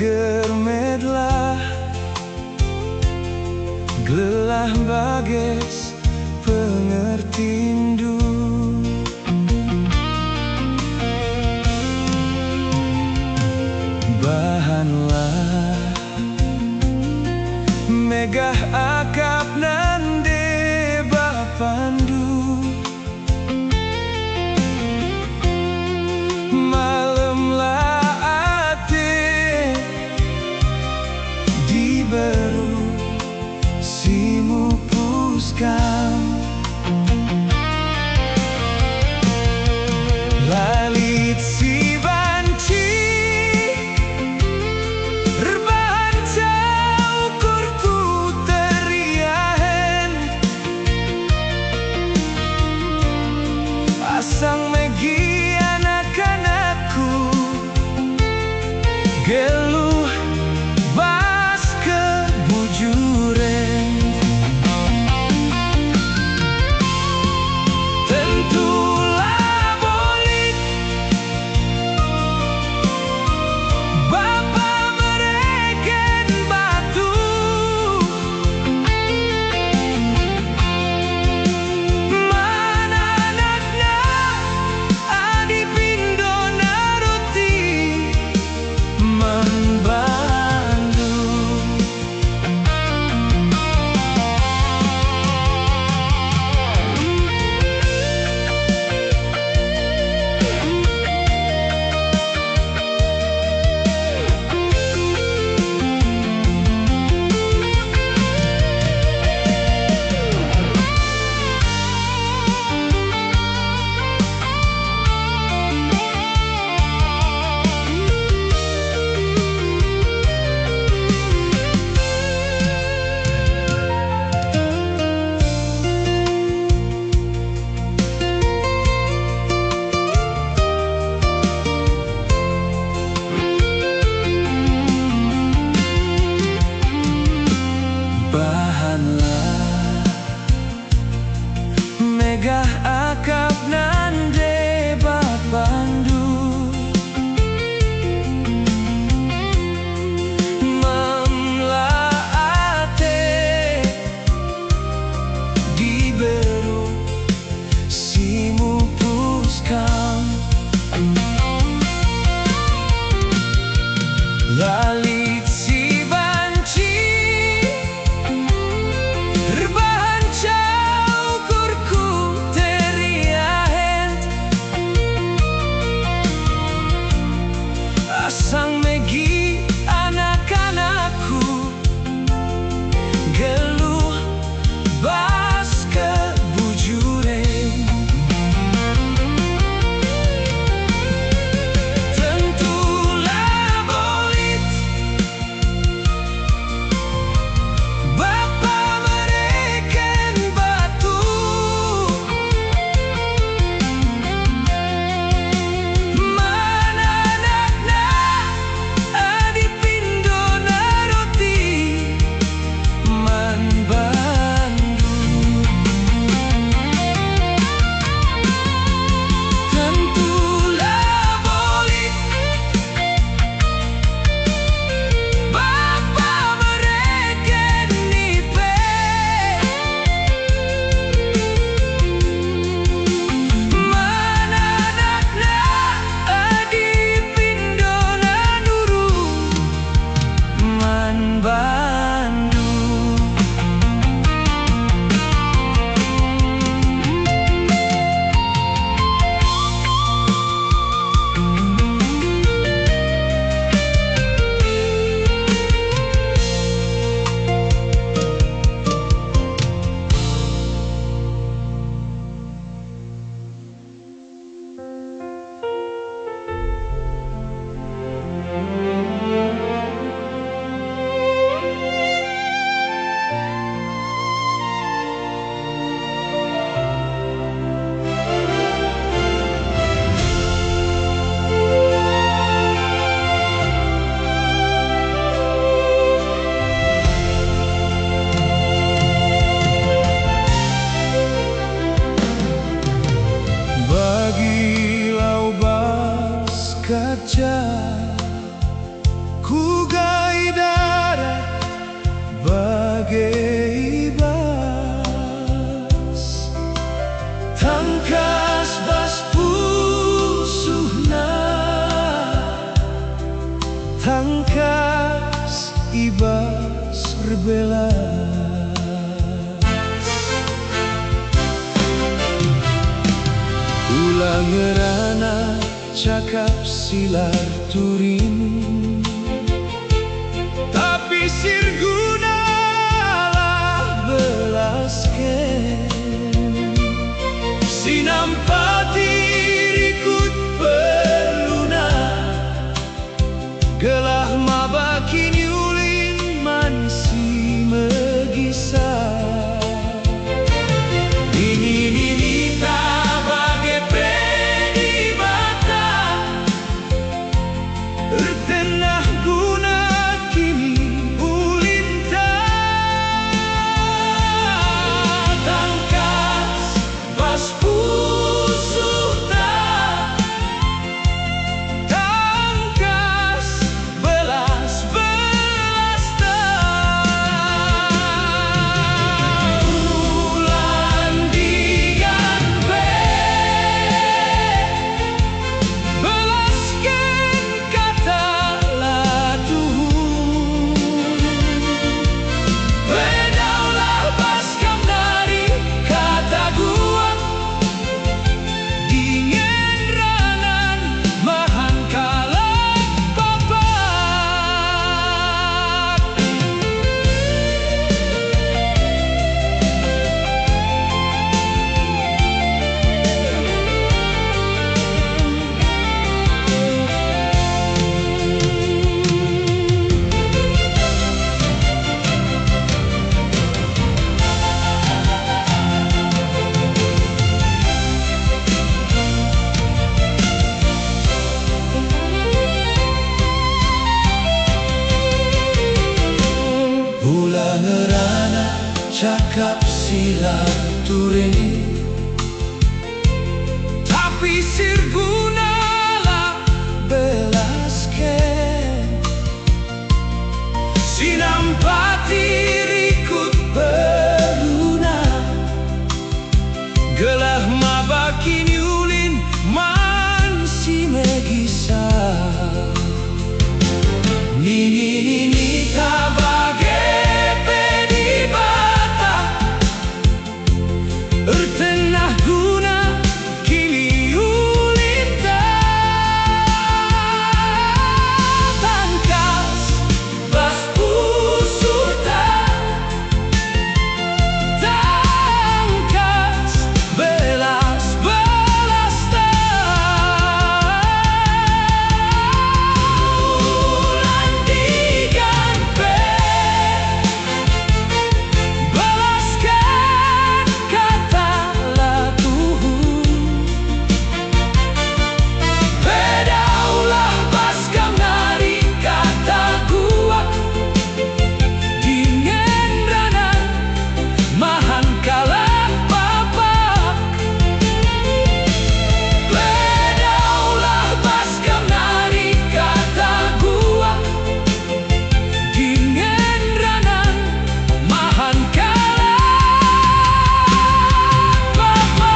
germedlah glelah bages pengertindu. Bahanlah megah akap nande bapandu. Malemlah ate diberu simu puskam. Lalit si banci rebahan jauh kurku teri tangkas ibas rebelas. Ulang ngerana cakap silar turin, tapi sirgunalah belasken. Sinampati rikut peluna, gelah mabakin yulin mansi megisah. Ini bagai pedi bata, tenah guna kini ulinta. Tangkas bas pusuh tak, tangkas belas-belas tak. Ulan digan belasken kata latuh. Bedaulah baskam dari kata gua, dingin ranan mahan kalah papak. Ulang ngerana cakap silar turin, tapi sirgunalah belasken. Sinampati rikut peluna, gelah mabakin yulin mansi megisah. Nini bagai pedi bata, tenah guna kini ulinta. Tangkas bas pusuh tak, tangkas belas-belas tak. Ulan digan belaskan kata latuh. Bedaulah baskam dari kata gua, dingin ranan mahan kalah papak. Bedaulah baskam dari kata gua, dingin ranan mahan kalah papak.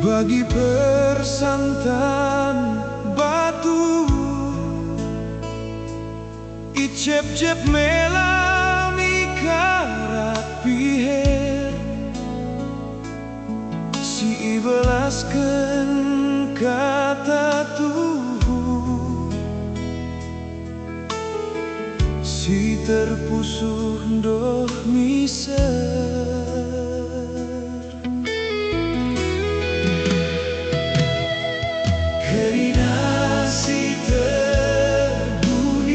Bagi persantan batu, icep-cep melami karat piher. Si ibelasken kata tuh, si terpusuh doh miser. Kerina si terbunuh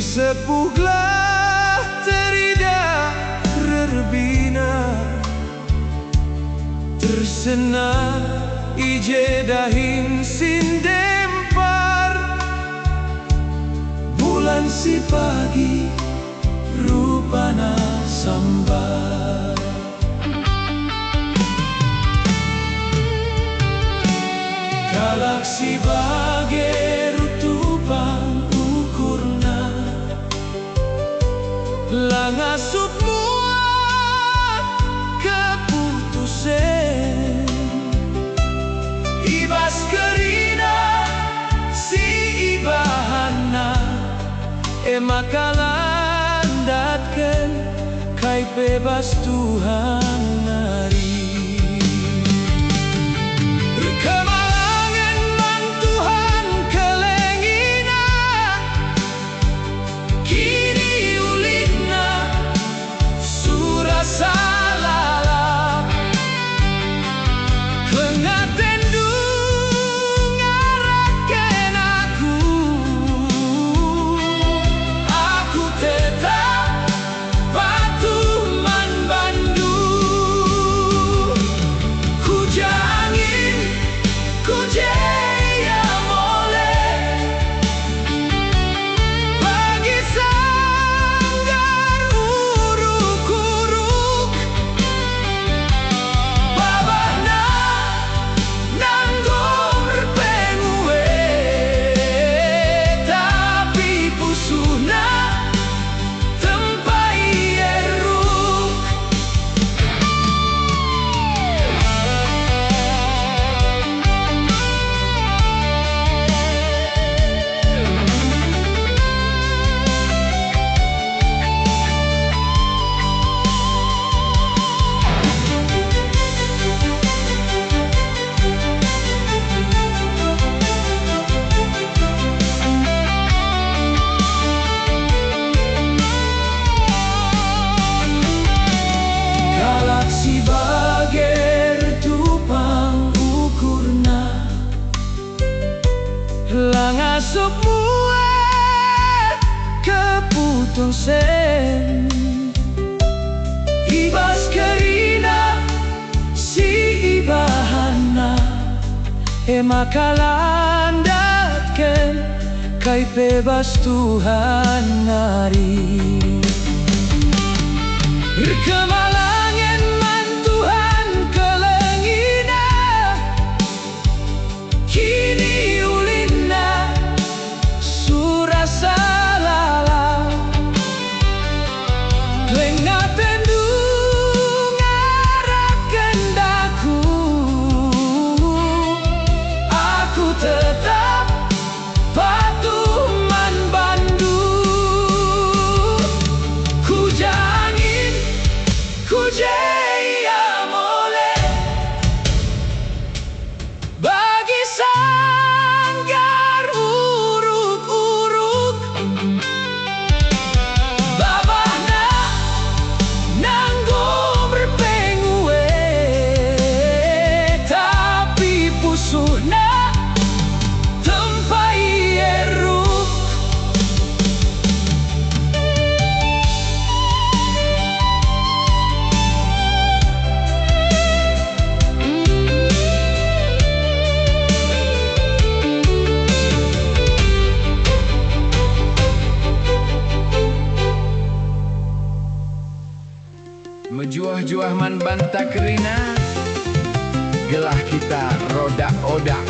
sepuhlah terida rerbina tersena ije dahin sindempar bulan si pagi rupana sambar galaksi bagai rutupan ukurna langasup muat keputusan ibas kerina si ibahana makalan datken kai bebas Tuhan nari kemalangan man Tuhan kelengina kini ulina surah salala kengaten ngaraken aku tetap patuh man bandu ku jangin ku jaya molek bagi sanggar uruk-uruk babana nanggong berpengue tapi pusuna tempai eruk galaksi bagai tupang ukurna langasup muat keputusan ibas kerina si ibahana makalan datken kai bebas Tuhan nari kemalangan man Tuhan kelengina kini ulina surah salala lengaten ngaraken daku aku tetap patuh man bandu ku jangin ku jaya molek bagi sanggar uruk-uruk babahna nanggung berpengue tapi pusuhna tempai eruk mejuah-juah man banta kerina gelah kita roda odak